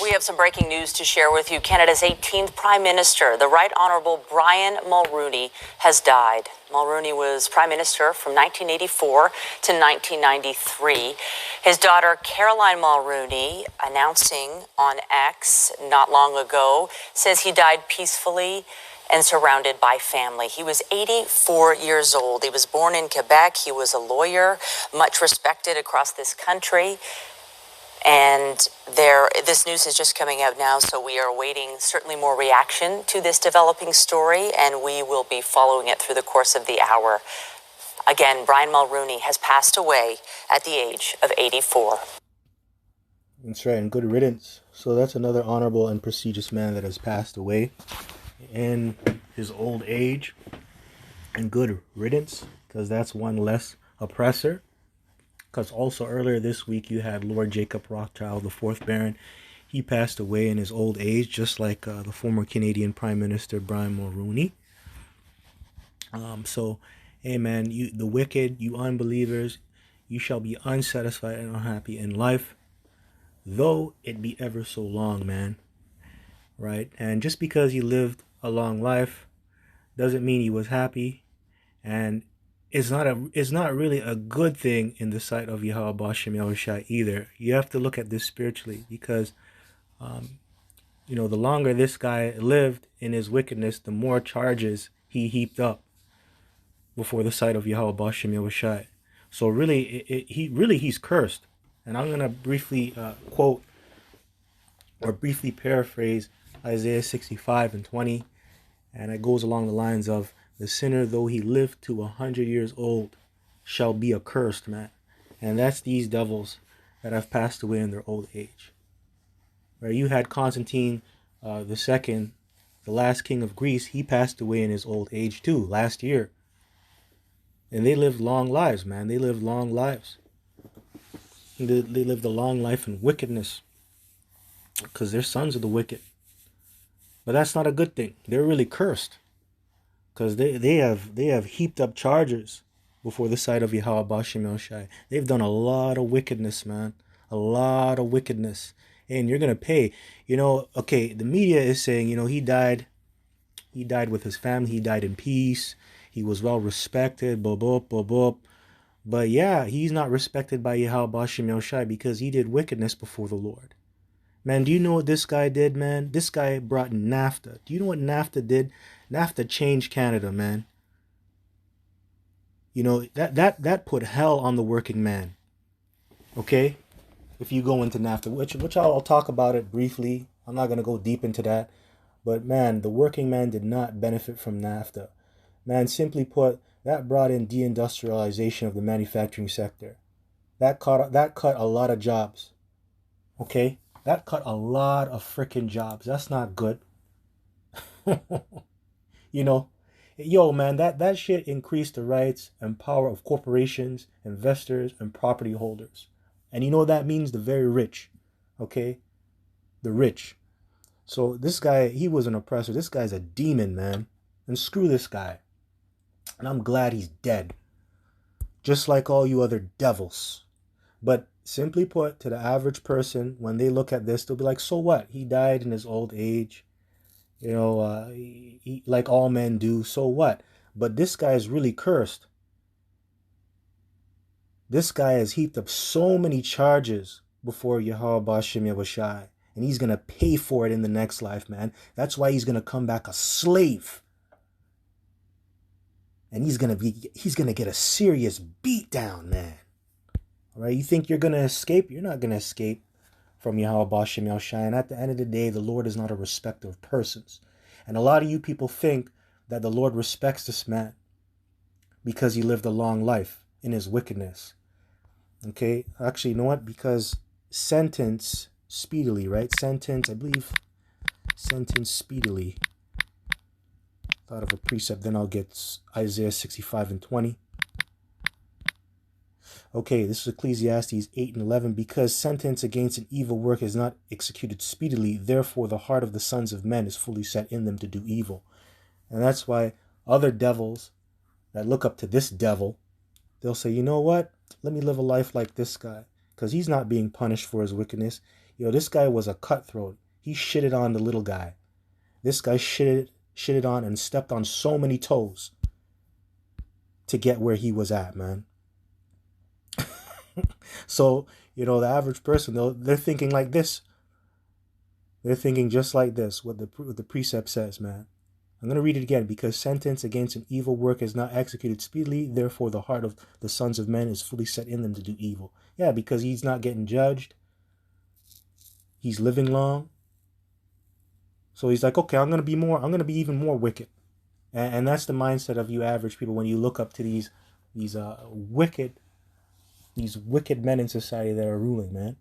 We have some breaking news to share with you. Canada's 18th Prime Minister, the Right Honourable Brian Mulroney, has died. Mulroney was Prime Minister from 1984 to 1993. His daughter, Caroline Mulroney, announcing on X not long ago, says he died peacefully and surrounded by family. He was 84 years old. He was born in Quebec. He was a lawyer, much respected across this country. And this news is just coming out now, so we are awaiting certainly more reaction to this developing story, and we will be following it through the course of the hour. Again, Brian Mulroney has passed away at the age of 84. That's right, and good riddance. So that's another honorable and prestigious man that has passed away in his old age. And good riddance, because that's one less oppressor. Because also earlier this week you had Lord Jacob Rothschild, the fourth Baron. He passed away in his old age, just like the former Canadian Prime Minister Brian Mulroney. So, hey man, you the wicked, you unbelievers, you shall be unsatisfied and unhappy in life, though it be ever so long, man. Right? And just because he lived a long life doesn't mean he was happy, and it's not really a good thing in the sight of Yahweh Bashem Yahushua either. You have to look at this spiritually, because the longer this guy lived in his wickedness, the more charges he heaped up before the sight of Yahweh Bashem Yahushua. So really, he's cursed. And I'm gonna briefly quote or briefly paraphrase Isaiah 65:20, and it goes along the lines of, "The sinner, though he live to 100 years old, shall be accursed," man. And that's these devils that have passed away in their old age. Right? You had Constantine the second, the last king of Greece. He passed away in his old age too, last year. And they lived long lives, man. They lived long lives. They lived a long life in wickedness, because they're sons of the wicked. But that's not a good thing. They're really cursed, because they have heaped up charges before the sight of Yahweh Bashem Yahushua. They've done a lot of wickedness, man. A lot of wickedness. And you're going to pay. Okay, the media is saying, he died with his family. He died in peace. He was well respected. But yeah, he's not respected by Yahweh Bashem Yahushua because he did wickedness before the Lord. Man, do you know what this guy did, man? This guy brought NAFTA. Do you know what NAFTA did? NAFTA changed Canada, man. That put hell on the working man. Okay? If you go into NAFTA, which I'll talk about it briefly. I'm not going to go deep into that. But man, the working man did not benefit from NAFTA. Man, simply put, that brought in deindustrialization of the manufacturing sector. That cut a lot of jobs. Okay? That cut a lot of freaking jobs. That's not good. Man, that shit increased the rights and power of corporations, investors, and property holders. And you know what that means? The very rich. Okay? The rich. So this guy, he was an oppressor. This guy's a demon, man. And screw this guy. And I'm glad he's dead. Just like all you other devils. But simply put, to the average person, when they look at this, they'll be like, so what? He died in his old age. He, like all men do, so what? But this guy is really cursed. This guy has heaped up so many charges before Yahweh Bashem Yahushua, and he's going to pay for it in the next life, man. That's why he's going to come back a slave. And he's going to get a serious beat down, man. All right, you think you're going to escape? You're not going to escape from Yahweh Bashem Yahushua. And at the end of the day, the Lord is not a respecter of persons. And a lot of you people think that the Lord respects this man because he lived a long life in his wickedness. Okay, actually, you know what? Because sentence speedily, right? Sentence speedily. Thought of a precept, then I'll get Isaiah 65:20. Okay, this is Ecclesiastes 8:11. Because sentence against an evil work is not executed speedily, therefore the heart of the sons of men is fully set in them to do evil. And that's why other devils that look up to this devil, they'll say, you know what? Let me live a life like this guy. Because he's not being punished for his wickedness. This guy was a cutthroat. He shitted on the little guy. This guy shitted on and stepped on so many toes to get where he was at, man. So, the average person, they're thinking like this. They're thinking just like this, what the precept says, man. I'm going to read it again. Because sentence against an evil work is not executed speedily, therefore the heart of the sons of men is fully set in them to do evil. Yeah, because he's not getting judged. He's living long. So he's like, okay, I'm going to be even more wicked. And that's the mindset of you average people when you look up to these wicked men in society that are ruling, man.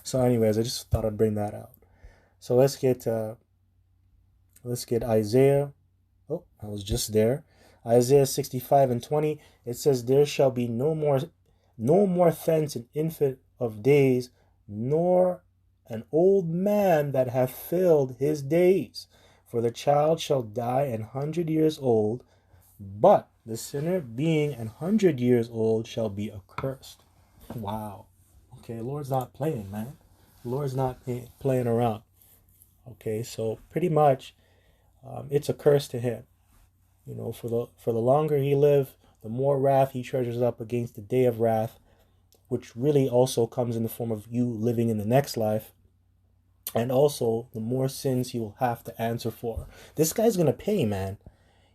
So anyways, I just thought I'd bring that out. So let's get Isaiah. Oh, I was just there. Isaiah 65:20. It says, there shall be no more thence an infant of days, nor an old man that hath filled his days. For the child shall die 100 years old, but the sinner being 100 years old shall be accursed. Wow. Okay, Lord's not playing, man. Lord's not playing around. Okay, so pretty much it's a curse to him. For the longer he live, the more wrath he treasures up against the day of wrath, which really also comes in the form of you living in the next life. And also, the more sins he will have to answer for. This guy's going to pay, man.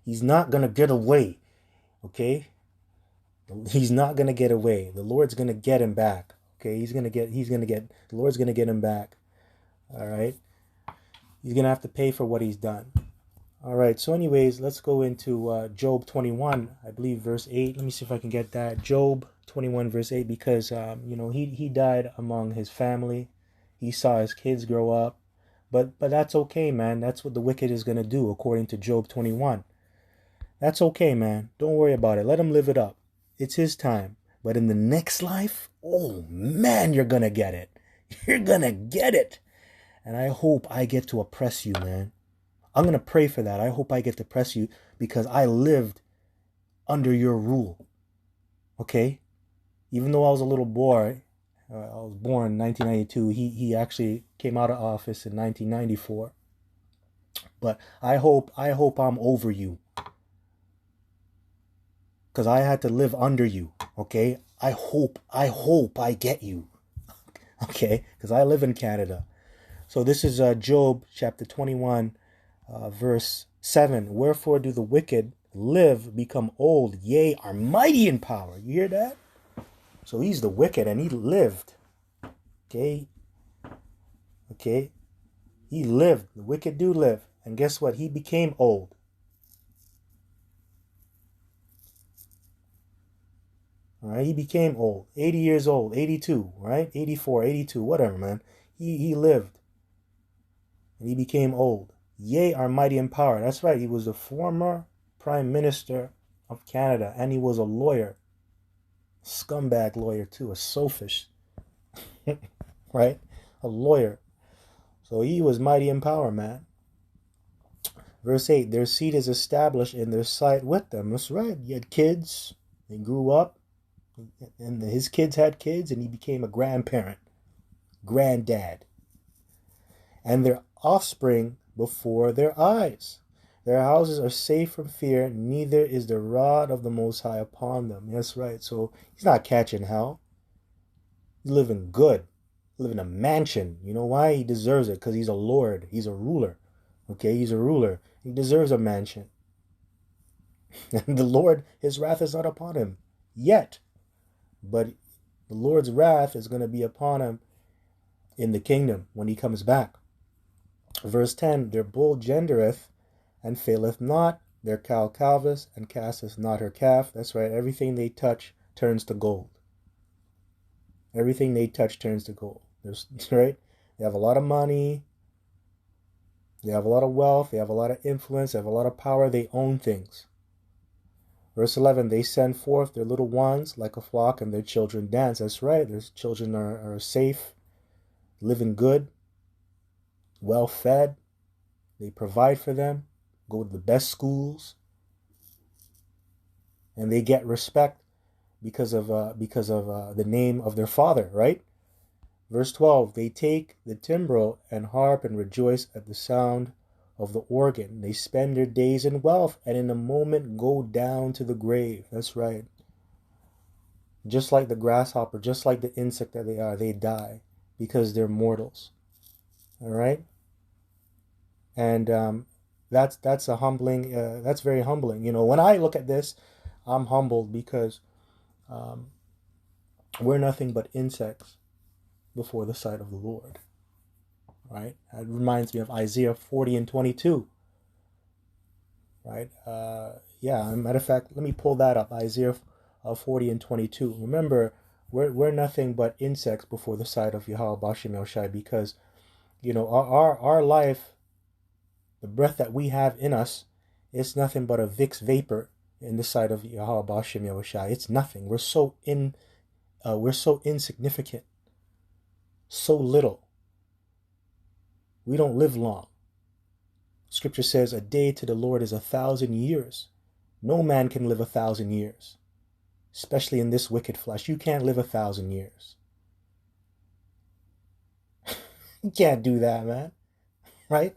He's not going to get away. Okay? He's not going to get away. The Lord's going to get him back. Okay? The Lord's going to get him back. All right? He's going to have to pay for what he's done. All right. So anyways, let's go into Job 21, I believe verse 8. Let me see if I can get that. Job 21 verse 8, because, he died among his family. He saw his kids grow up. But that's okay, man. That's what the wicked is going to do, according to Job 21. That's okay, man. Don't worry about it. Let him live it up. It's his time. But in the next life, oh, man, you're going to get it. You're going to get it. And I hope I get to oppress you, man. I'm going to pray for that. I hope I get to oppress you because I lived under your rule. Okay? Even though I was a little boy, I was born in 1992. He actually came out of office in 1994. But I hope I'm over you. Because I had to live under you. Okay? I hope I get you. Okay? Because I live in Canada. So this is Job chapter 21, verse 7. Wherefore do the wicked live, become old, yea, are mighty in power. You hear that? So he's the wicked and he lived. Okay? He lived. The wicked do live. And guess what? He became old. All right? He became old. 80 years old. 82. Right? 84, 82. Whatever, man. He lived. And he became old. Yea, are mighty in power. That's right. He was the former Prime Minister of Canada. And he was a lawyer. Scumbag lawyer too, a sophist, right? A lawyer. So he was mighty in power, man. Verse 8, their seed is established in their sight with them. That's right. He had kids. They grew up. And his kids had kids. And he became a grandparent. Granddad. And their offspring before their eyes. Their houses are safe from fear, neither is the rod of the Most High upon them. That's right. So he's not catching hell. He's living good. Living in a mansion. You know why? He deserves it. Because he's a lord. He's a ruler. Okay? He's a ruler. He deserves a mansion. And the Lord, his wrath is not upon him yet. But the Lord's wrath is going to be upon him in the kingdom when he comes back. Verse 10, their bull gendereth and faileth not, their cow calveth, and casteth not her calf. That's right. Everything they touch turns to gold. Everything they touch turns to gold. Right? They have a lot of money. They have a lot of wealth. They have a lot of influence. They have a lot of power. They own things. Verse 11, they send forth their little ones like a flock, and their children dance. That's right. Their children are safe, living good, well fed. They provide for them. Go to the best schools, and they get respect because of the name of their father, right? Verse 12, they take the timbrel and harp and rejoice at the sound of the organ. They spend their days in wealth and in a moment go down to the grave. That's right. Just like the grasshopper, just like the insect that they are, they die because they're mortals. All right? And that's a humbling, that's very humbling. You know, when I look at this, I'm humbled because um, we're nothing but insects before the sight of the Lord. Right? It reminds me of Isaiah 40 and 22. Right? Yeah, matter of fact, let me pull that up. Isaiah 40 and 22. Remember, we're nothing but insects before the sight of Yahweh Bashem Yahushai, because, you know, our life, the breath that we have in us, is nothing but a Vicks vapor in the sight of Yahweh Bashem Yahushai. It's nothing. We're so insignificant, so little. We don't live long. Scripture says a day to the Lord is 1,000 years. No man can live 1,000 years, especially in this wicked flesh. You can't live 1,000 years. You can't do that, man. Right?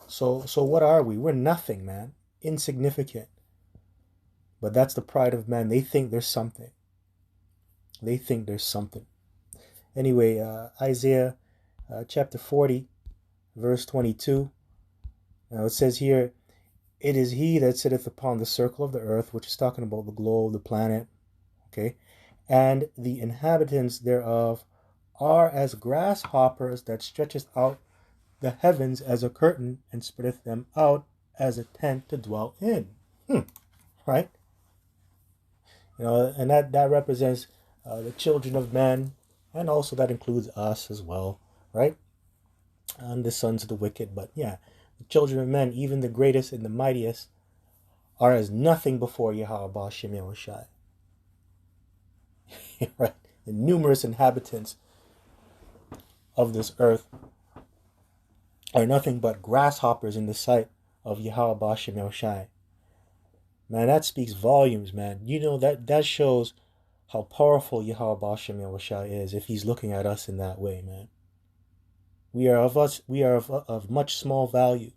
So what are we? We're nothing, man. Insignificant. But that's the pride of man. They think there's something. They think there's something. Anyway, Isaiah chapter 40, verse 22. Now it says here, it is he that sitteth upon the circle of the earth, which is talking about the globe, the planet, okay? And the inhabitants thereof are as grasshoppers that stretcheth out the heavens as a curtain and spreadeth them out as a tent to dwell in. Right? You know, and that represents the children of men, and also that includes us as well, right? And the sons of the wicked. But yeah, the children of men, even the greatest and the mightiest, are as nothing before Yahweh Bashem Yahushai. Right? The numerous inhabitants of this earth are nothing but grasshoppers in the sight of Yahweh Bashem Yahushai. Man, that speaks volumes, man. You know, that shows how powerful Yahweh Bashem Yahushai is if he's looking at us in that way, man. We are of much small value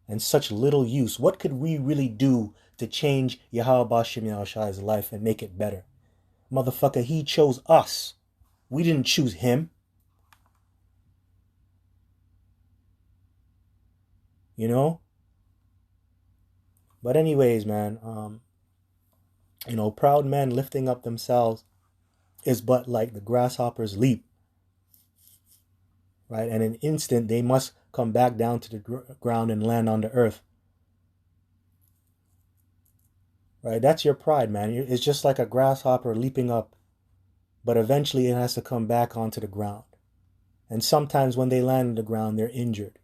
and such little use. What could we really do to change Yahweh Bashem Yahushai's life and make it better? Motherfucker, he chose us. We didn't choose him. You know? But anyways, man, you know, proud men lifting up themselves is but like the grasshopper's leap. Right? And in an instant, they must come back down to the ground and land on the earth. Right? That's your pride, man. It's just like a grasshopper leaping up, but eventually it has to come back onto the ground. And sometimes when they land on the ground, they're injured.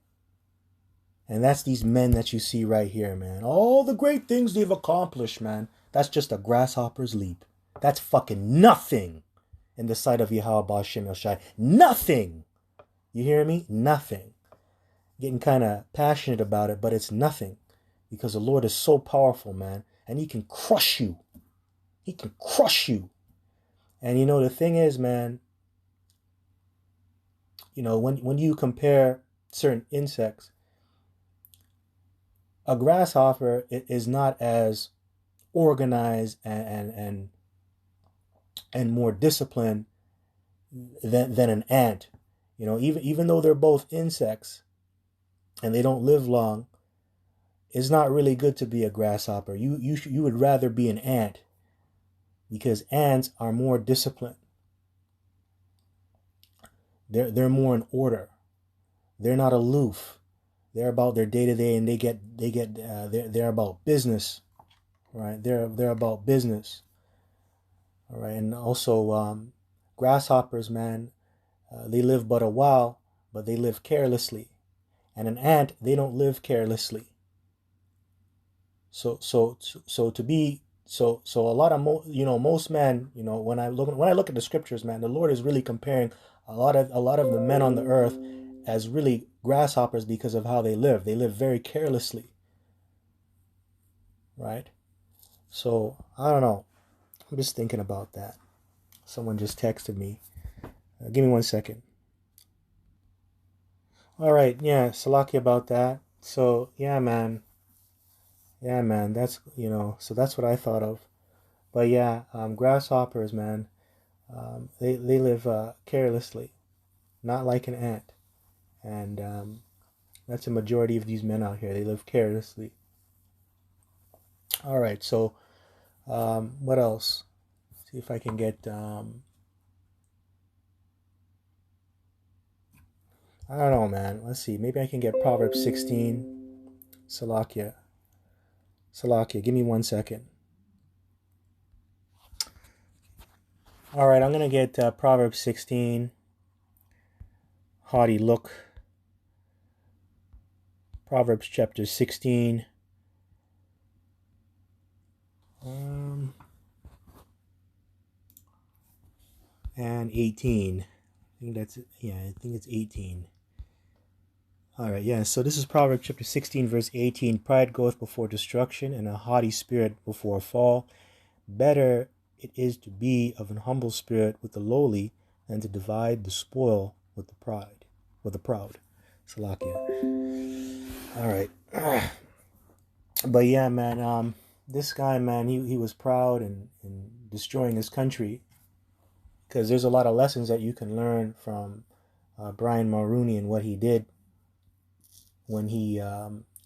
And that's these men that you see right here, man. All the great things they've accomplished, man. That's just a grasshopper's leap. That's fucking nothing in the sight of Yahweh Bashem Yahushai. Nothing. You hear me? Nothing. Getting kind of passionate about it, but it's nothing. Because the Lord is so powerful, man. And he can crush you. He can crush you. And you know, the thing is, man, you know, when you compare certain insects, a grasshopper is not as organized and more disciplined than an ant. You know, even though they're both insects and they don't live long, it's not really good to be a grasshopper. You would rather be an ant, because ants are more disciplined. They're more in order. They're not aloof. They're about their day to day, and they're about business, right? They're about business, all right. And also, grasshoppers, man, they live but a while, but they live carelessly. And an ant, they don't live carelessly. So a lot of most men, you know, when I look at the scriptures, man, the Lord is really comparing a lot of the men on the earth as really grasshoppers because of how they live. They live very carelessly, right? So I don't know. I'm just thinking about that. Someone just texted me. Give me 1 second. All right, yeah, Salaki about that. So yeah, man, That's so that's what I thought of. But yeah, grasshoppers, man, they live carelessly, not like an ant, and that's a majority of these men out here. They live carelessly. All right, so what else? See if I can get. I don't know, man. Let's see. Maybe I can get Proverbs 16. Salakia. Salakia. Give me 1 second. All right, I'm gonna get Proverbs 16. Haughty look. Proverbs chapter 16. And 18. I think that's it. Yeah, I think it's 18. All right, yeah. So this is Proverbs chapter 16, verse 18. Pride goeth before destruction, and a haughty spirit before a fall. Better it is to be of an humble spirit with the lowly, than to divide the spoil with the proud. Salakia. All right. But yeah, man. This guy, man, he was proud and destroying his country, because there's a lot of lessons that you can learn from Brian Mulroney and what he did when he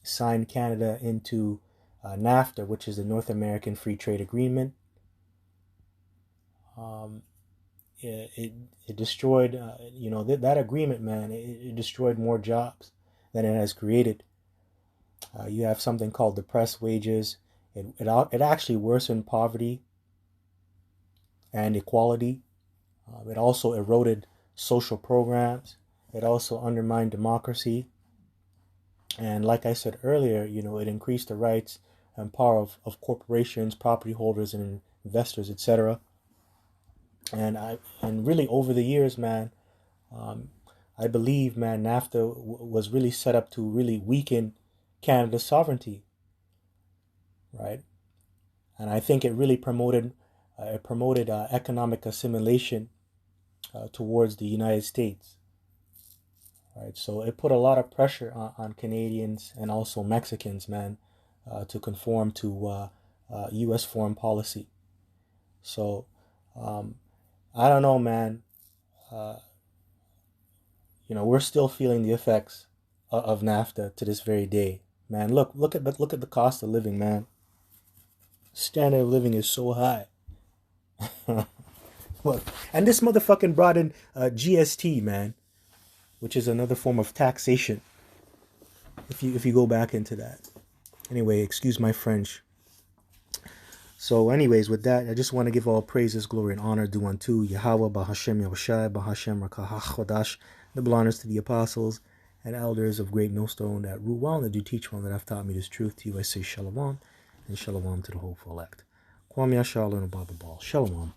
signed Canada into NAFTA, which is the North American Free Trade Agreement. It destroyed, that agreement, man. It destroyed more jobs than it has created. You have something called depressed wages. It actually worsened poverty and equality. It also eroded social programs. It also undermined democracy. And like I said earlier, it increased the rights and power of corporations, property holders, and investors, etc. And really over the years, man, I believe, man, NAFTA was really set up to really weaken Canada's sovereignty, right? And I think it really promoted economic assimilation towards the United States, right? So it put a lot of pressure on Canadians and also Mexicans, man, to conform to U.S. foreign policy. So I don't know, man. We're still feeling the effects of NAFTA to this very day, man. Look at the cost of living, man. Standard of living is so high. Look, and this motherfucking brought in GST, man, which is another form of taxation. If you go back into that, anyway, excuse my French. So, anyways, with that, I just want to give all praises, glory, and honor due unto Yahweh, Bahashem Yahushai, Bahashem Rakah Chodash, double honors to the apostles and elders of Great Millstone that rule well and that do teach well, that have taught me this truth. To you I say shalom, and shalom to the hopeful elect. Kwam Yashal and Abba Ball. Shalom.